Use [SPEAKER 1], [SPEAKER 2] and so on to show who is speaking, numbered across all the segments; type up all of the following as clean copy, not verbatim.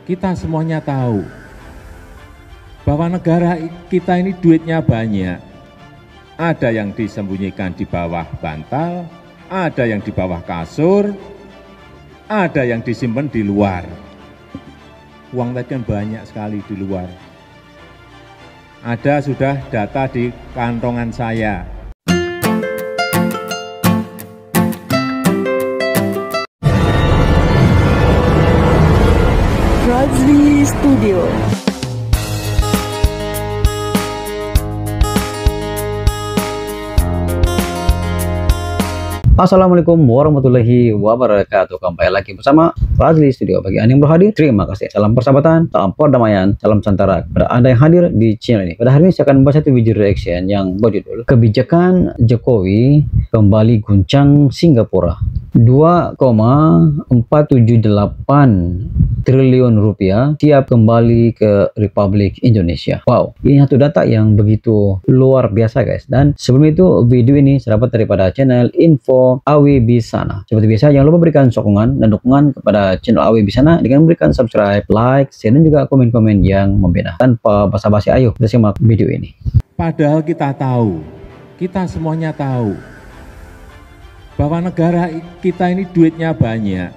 [SPEAKER 1] kita semuanya tahu bahwa negara kita ini duitnya banyak. Ada yang disembunyikan di bawah bantal, ada yang di bawah kasur, ada yang disimpan di luar. Uang tadi kan banyak sekali di luar. Ada sudah data di kantongan saya.
[SPEAKER 2] Razli Studio.
[SPEAKER 3] Assalamualaikum warahmatullahi wabarakatuh. Kembali lagi bersama Razli Studio. Bagi Anda yang baru hadir, terima kasih. Salam persahabatan, salam perdamaian, salam Nusantara kepada Anda yang hadir di channel ini. Pada hari ini saya akan membahas satu video reaction yang berjudul Kebijakan Jokowi Kembali Guncang Singapura. 2,478 triliun rupiah siap kembali ke Republik Indonesia. Wow, ini satu data yang begitu luar biasa guys. Dan sebelum itu, video ini saya dapat daripada channel Info AW Bisana. Seperti biasa, jangan lupa berikan sokongan dan dukungan kepada channel AW Bisana dengan memberikan subscribe, like, share, dan juga komen-komen yang membina. Tanpa basa-basi, ayo kita simak video ini.
[SPEAKER 1] Padahal kita tahu, kita semuanya tahu bahwa negara kita ini duitnya banyak.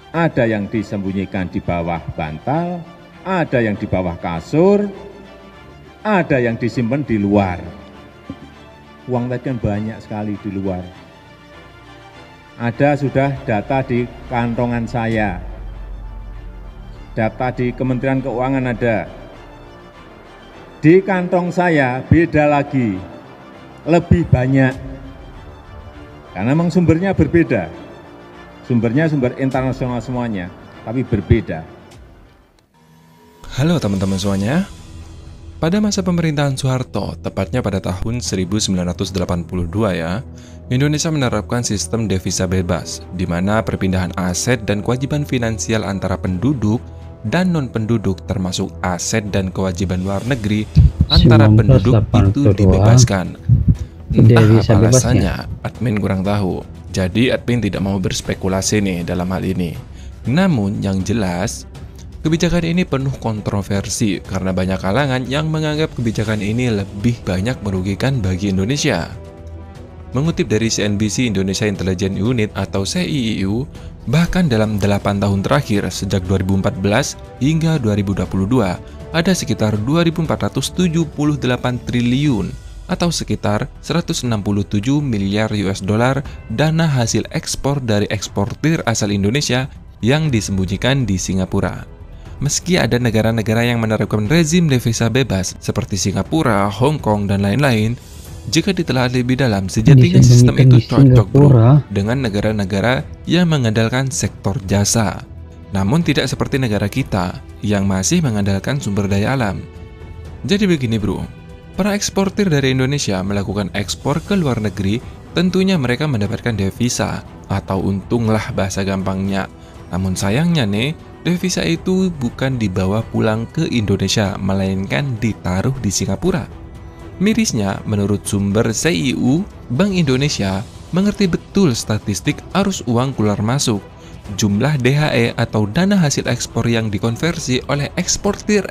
[SPEAKER 1] Ada yang disembunyikan di bawah bantal, ada yang di bawah kasur, ada yang disimpan di luar. Uang tadi kan banyak sekali di luar. Ada sudah data di kantongan saya. Data di Kementerian Keuangan ada. Di kantong saya beda lagi, lebih banyak. Karena memang sumbernya berbeda. Sumbernya sumber internasional semuanya, tapi berbeda.
[SPEAKER 4] Halo teman-teman semuanya. Pada masa pemerintahan Soeharto, tepatnya pada tahun 1982 ya, Indonesia menerapkan sistem devisa bebas, di mana perpindahan aset dan kewajiban finansial antara penduduk dan non-penduduk termasuk aset dan kewajiban luar negeri antara penduduk itu dibebaskan. Entah apa alasannya, admin kurang tahu. Jadi admin tidak mau berspekulasi nih dalam hal ini. Namun yang jelas, kebijakan ini penuh kontroversi karena banyak kalangan yang menganggap kebijakan ini lebih banyak merugikan bagi Indonesia. Mengutip dari CNBC Indonesia Intelligence Unit atau CIIU, bahkan dalam 8 tahun terakhir sejak 2014 hingga 2022, ada sekitar 2.478 triliun atau sekitar 167 miliar US dollar dana hasil ekspor dari eksportir asal Indonesia yang disembunyikan di Singapura. Meski ada negara-negara yang menerapkan rezim devisa bebas seperti Singapura, Hong Kong, dan lain-lain, jika ditelah lebih dalam, sejatinya sistem itu cocok bro dengan negara-negara yang mengandalkan sektor jasa. Namun tidak seperti negara kita yang masih mengandalkan sumber daya alam. Jadi begini bro, para eksportir dari Indonesia melakukan ekspor ke luar negeri, tentunya mereka mendapatkan devisa atau untung lah bahasa gampangnya. Namun sayangnya nih, devisa itu bukan dibawa pulang ke Indonesia, melainkan ditaruh di Singapura. Mirisnya, menurut sumber CIU, Bank Indonesia mengerti betul statistik arus uang keluar masuk. Jumlah DHE atau dana hasil ekspor yang dikonversi oleh eksportir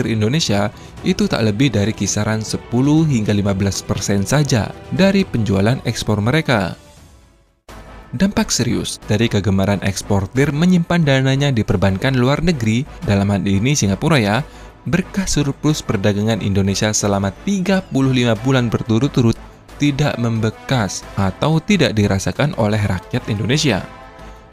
[SPEAKER 4] Indonesia itu tak lebih dari kisaran 10 hingga 15% saja dari penjualan ekspor mereka. Dampak serius dari kegemaran eksportir menyimpan dananya di perbankan luar negeri, dalam hal ini Singapura ya, berkah surplus perdagangan Indonesia selama 35 bulan berturut-turut tidak membekas atau tidak dirasakan oleh rakyat Indonesia.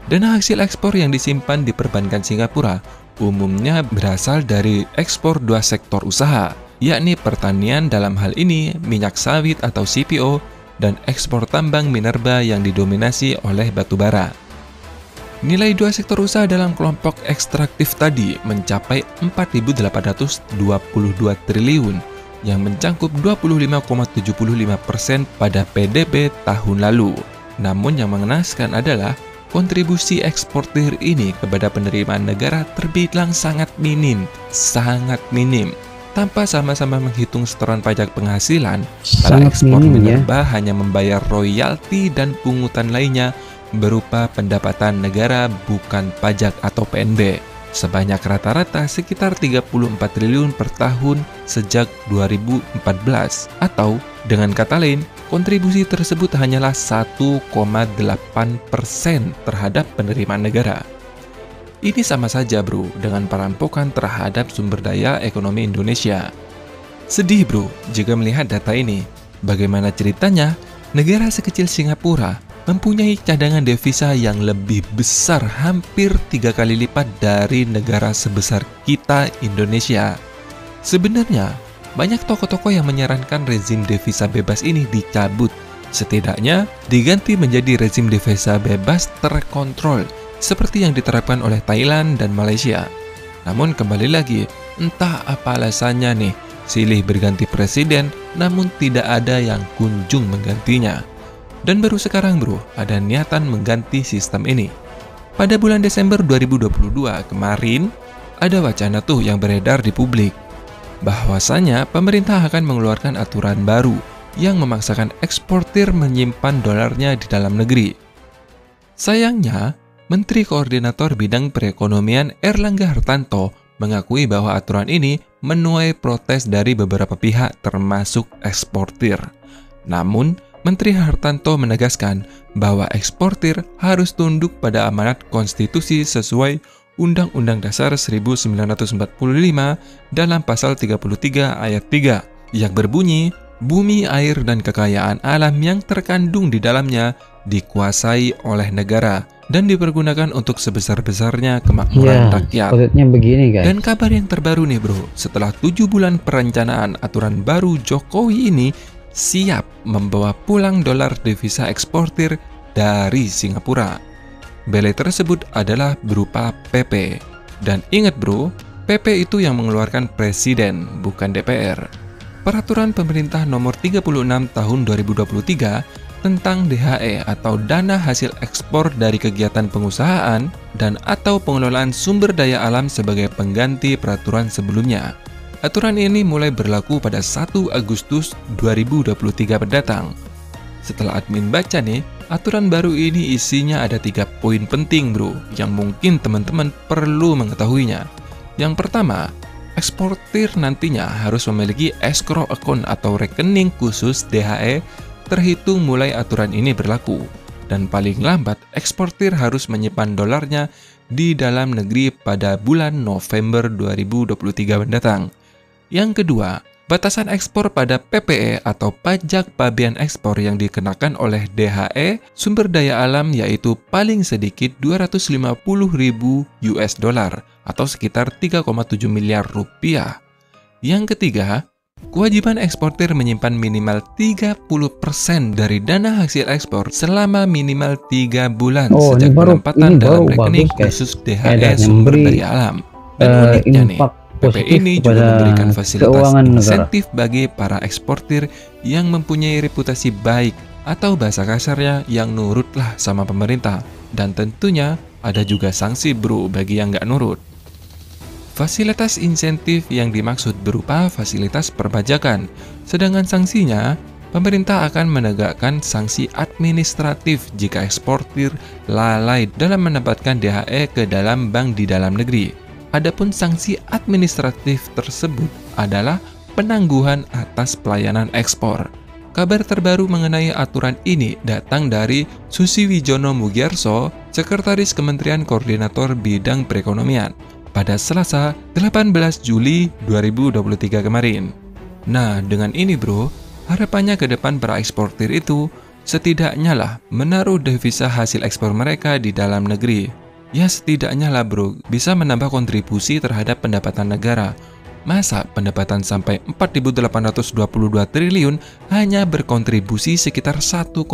[SPEAKER 4] Dana hasil ekspor yang disimpan di perbankan Singapura umumnya berasal dari ekspor dua sektor usaha, yakni pertanian dalam hal ini minyak sawit atau CPO, dan ekspor tambang minerba yang didominasi oleh batu bara. Nilai dua sektor usaha dalam kelompok ekstraktif tadi mencapai 4.822 triliun yang mencangkup 25,75% pada PDB tahun lalu. Namun yang mengenaskan adalah kontribusi eksportir ini kepada penerimaan negara terbilang sangat minim. Tanpa sama-sama menghitung setoran pajak penghasilan, para ekspor minerba hanya membayar royalti dan pungutan lainnya berupa pendapatan negara bukan pajak atau PNB. sebanyak rata-rata sekitar 34 triliun per tahun sejak 2014. Atau dengan kata lain, kontribusi tersebut hanyalah 1,8% terhadap penerimaan negara. Ini sama saja bro dengan perampokan terhadap sumber daya ekonomi Indonesia. Sedih bro jika melihat data ini. Bagaimana ceritanya negara sekecil Singapura mempunyai cadangan devisa yang lebih besar, hampir 3 kali lipat dari negara sebesar kita Indonesia. Sebenarnya, banyak tokoh-tokoh yang menyarankan rezim devisa bebas ini dicabut. Setidaknya, diganti menjadi rezim devisa bebas terkontrol, seperti yang diterapkan oleh Thailand dan Malaysia. Namun kembali lagi, entah apa alasannya nih, silih berganti presiden, namun tidak ada yang kunjung menggantinya. Dan baru sekarang bro, ada niatan mengganti sistem ini. Pada bulan Desember 2022 kemarin, ada wacana tuh yang beredar di publik, bahwasanya pemerintah akan mengeluarkan aturan baru yang memaksakan eksportir menyimpan dolarnya di dalam negeri. Sayangnya, Menteri Koordinator Bidang Perekonomian Erlangga Hartanto mengakui bahwa aturan ini menuai protes dari beberapa pihak termasuk eksportir. Namun, Menteri Hartanto menegaskan bahwa eksportir harus tunduk pada amanat konstitusi sesuai Undang-Undang Dasar 1945 dalam pasal 33 ayat 3 yang berbunyi, bumi, air, dan kekayaan alam yang terkandung di dalamnya dikuasai oleh negara dan dipergunakan untuk sebesar-besarnya kemakmuran rakyat.
[SPEAKER 3] Maksudnya begini guys.
[SPEAKER 4] Dan kabar yang terbaru nih bro, setelah 7 bulan perencanaan, aturan baru Jokowi ini siap membawa pulang dolar devisa eksportir dari Singapura. Belai tersebut adalah berupa PP. Dan ingat bro, PP itu yang mengeluarkan Presiden, bukan DPR. Peraturan Pemerintah Nomor 36 Tahun 2023 tentang DHE atau Dana Hasil Ekspor dari Kegiatan Pengusahaan dan atau Pengelolaan Sumber Daya Alam sebagai pengganti peraturan sebelumnya. Aturan ini mulai berlaku pada 1 Agustus 2023 mendatang. Setelah admin baca nih, aturan baru ini isinya ada 3 poin penting bro, yang mungkin teman-teman perlu mengetahuinya. Yang pertama, eksportir nantinya harus memiliki escrow account atau rekening khusus DHE terhitung mulai aturan ini berlaku. Dan paling lambat, eksportir harus menyimpan dolarnya di dalam negeri pada bulan November 2023 mendatang. Yang kedua, batasan ekspor pada PPE atau pajak pabean ekspor yang dikenakan oleh DHE sumber daya alam yaitu paling sedikit 250.000 US dollar atau sekitar 3,7 miliar rupiah. Yang ketiga, kewajiban eksportir menyimpan minimal 30% dari dana hasil ekspor selama minimal 3 bulan sejak penempatan dalam rekening khusus DHE sumber daya alam. Dan uniknya nih, PP ini juga memberikan fasilitas insentif bagi para eksportir yang mempunyai reputasi baik atau bahasa kasarnya yang nurutlah sama pemerintah. Dan tentunya ada juga sanksi bro bagi yang nggak nurut. Fasilitas insentif yang dimaksud berupa fasilitas perpajakan, sedangkan sanksinya, pemerintah akan menegakkan sanksi administratif jika eksportir lalai dalam menempatkan DHE ke dalam bank di dalam negeri. Adapun sanksi administratif tersebut adalah penangguhan atas pelayanan ekspor. Kabar terbaru mengenai aturan ini datang dari Susiwijono Mugiarso, Sekretaris Kementerian Koordinator Bidang Perekonomian, pada Selasa 18 Juli 2023 kemarin. Nah, dengan ini bro, harapannya ke depan para eksportir itu setidaknya lah menaruh devisa hasil ekspor mereka di dalam negeri. Ya setidaknya lah bro, bisa menambah kontribusi terhadap pendapatan negara. Masa pendapatan sampai 4.822 triliun hanya berkontribusi sekitar 1,8%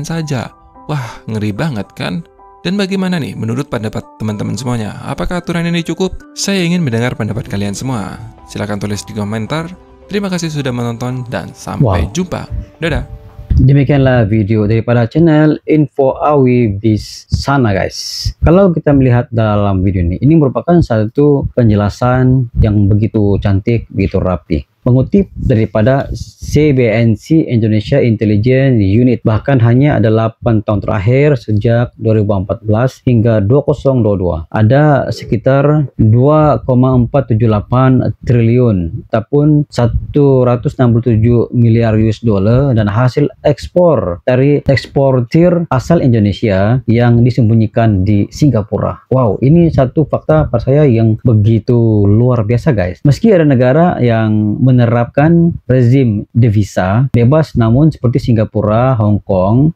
[SPEAKER 4] saja. Wah, ngeri banget kan? Dan bagaimana nih menurut pendapat teman-teman semuanya? Apakah aturan ini cukup? Saya ingin mendengar pendapat kalian semua. Silahkan tulis di komentar. Terima kasih sudah menonton dan sampai jumpa. Dadah!
[SPEAKER 3] Demikianlah video daripada channel Info Awi Bisana guys. Kalau kita melihat dalam video ini merupakan satu penjelasan yang begitu cantik, begitu rapi. Mengutip daripada CBNC Indonesia Intelligence Unit, bahkan hanya ada 8 tahun terakhir sejak 2014 hingga 2022 ada sekitar 2,478 triliun ataupun 167 miliar US dollar dan hasil ekspor dari eksportir asal Indonesia yang disembunyikan di Singapura. Wow, ini satu fakta pada saya yang begitu luar biasa guys. Meski ada negara yang menerapkan rezim devisa bebas, namun seperti Singapura, Hong Kong,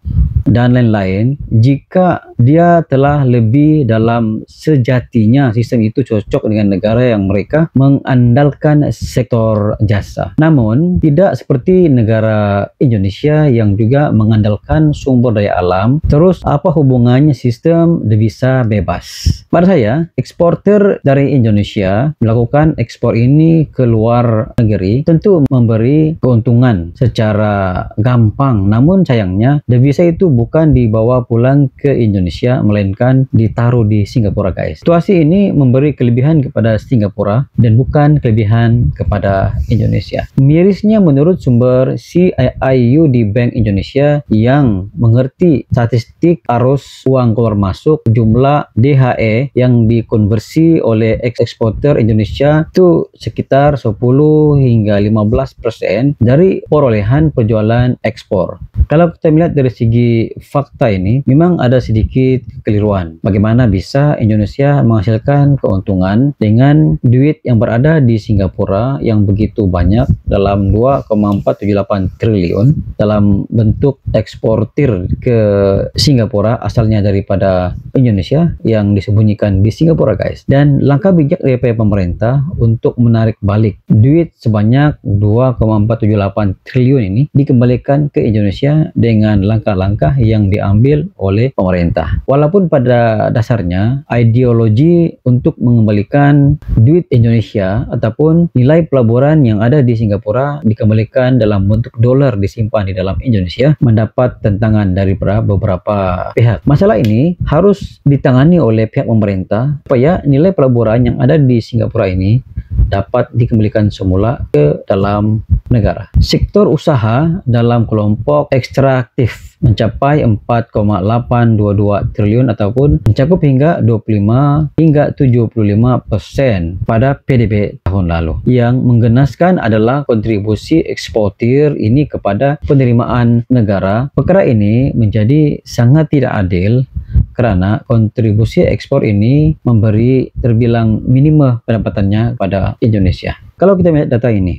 [SPEAKER 3] dan lain-lain, jika dia telah lebih dalam sejatinya sistem itu cocok dengan negara yang mereka mengandalkan sektor jasa. Namun tidak seperti negara Indonesia yang juga mengandalkan sumber daya alam. Terus apa hubungannya sistem devisa bebas? Pada saya, eksportir dari Indonesia melakukan ekspor ini ke luar negeri tentu memberi keuntungan secara gampang. Namun sayangnya devisa itu bukan dibawa pulang ke Indonesia, melainkan ditaruh di Singapura guys. Situasi ini memberi kelebihan kepada Singapura dan bukan kelebihan kepada Indonesia. Mirisnya menurut sumber CIIU di Bank Indonesia yang mengerti statistik arus uang keluar masuk, jumlah DHE yang dikonversi oleh eksportir Indonesia itu sekitar 10 hingga 15% dari perolehan penjualan ekspor. Kalau kita melihat dari segi fakta ini, memang ada sedikit kekeliruan. Bagaimana bisa Indonesia menghasilkan keuntungan dengan duit yang berada di Singapura yang begitu banyak dalam 2,478 triliun dalam bentuk eksportir ke Singapura asalnya daripada Indonesia yang disembunyikan di Singapura guys. Dan langkah bijak dari pemerintah untuk menarik balik duit sebanyak 2,478 triliun ini dikembalikan ke Indonesia dengan langkah-langkah yang diambil oleh pemerintah. Walaupun pada dasarnya ideologi untuk mengembalikan duit Indonesia ataupun nilai pelaburan yang ada di Singapura dikembalikan dalam bentuk dolar disimpan di dalam Indonesia mendapat tentangan dari beberapa pihak. Masalah ini harus ditangani oleh pihak pemerintah supaya nilai pelaburan yang ada di Singapura ini dapat dikembalikan semula ke dalam negara. Sektor usaha dalam kelompok ekstraktif mencapai 4,822 triliun ataupun mencakup hingga 25 hingga 75% pada PDB tahun lalu. Yang menggenaskan adalah kontribusi eksportir ini kepada penerimaan negara. Perkara ini menjadi sangat tidak adil karena kontribusi ekspor ini memberi terbilang minimum pendapatannya pada Indonesia. Kalau kita melihat data ini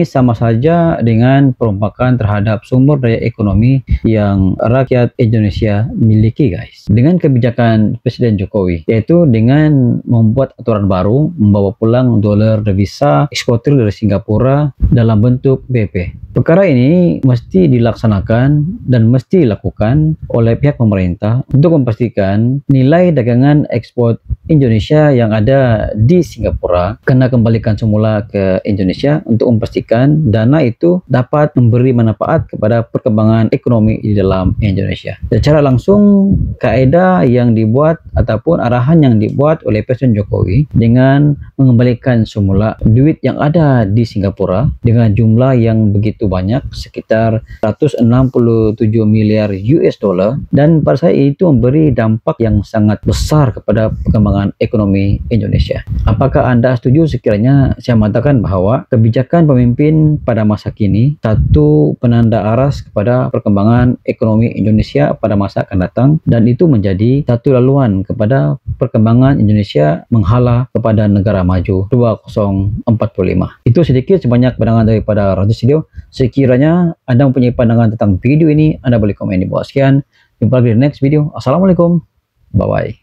[SPEAKER 3] sama saja dengan perompakan terhadap sumber daya ekonomi yang rakyat Indonesia miliki guys. Dengan kebijakan Presiden Jokowi, yaitu dengan membuat aturan baru membawa pulang dolar devisa eksportir dari Singapura dalam bentuk BP. Perkara ini mesti dilaksanakan dan mesti dilakukan oleh pihak pemerintah untuk memastikan nilai dagangan ekspor Indonesia yang ada di Singapura kena kembalikan semula ke Indonesia untuk memastikan dana itu dapat memberi manfaat kepada perkembangan ekonomi di dalam Indonesia. Secara langsung, kaedah yang dibuat ataupun arahan yang dibuat oleh Presiden Jokowi dengan mengembalikan semula duit yang ada di Singapura dengan jumlah yang begitu banyak, sekitar 167 miliar US dollar, dan pada saya itu memberi dampak yang sangat besar kepada perkembangan ekonomi Indonesia. Apakah Anda setuju sekiranya saya mengatakan bahwa kebijakan pemimpin pada masa kini satu penanda aras kepada perkembangan ekonomi Indonesia pada masa akan datang, dan itu menjadi satu laluan kepada perkembangan Indonesia menghala kepada negara maju 2045. Itu sedikit sebanyak pandangan daripada Rajat Studio. Sekiranya Anda mempunyai pandangan tentang video ini, Anda boleh komen di bawah. Sekian, jumpa lagi di next video. Assalamualaikum, bye bye.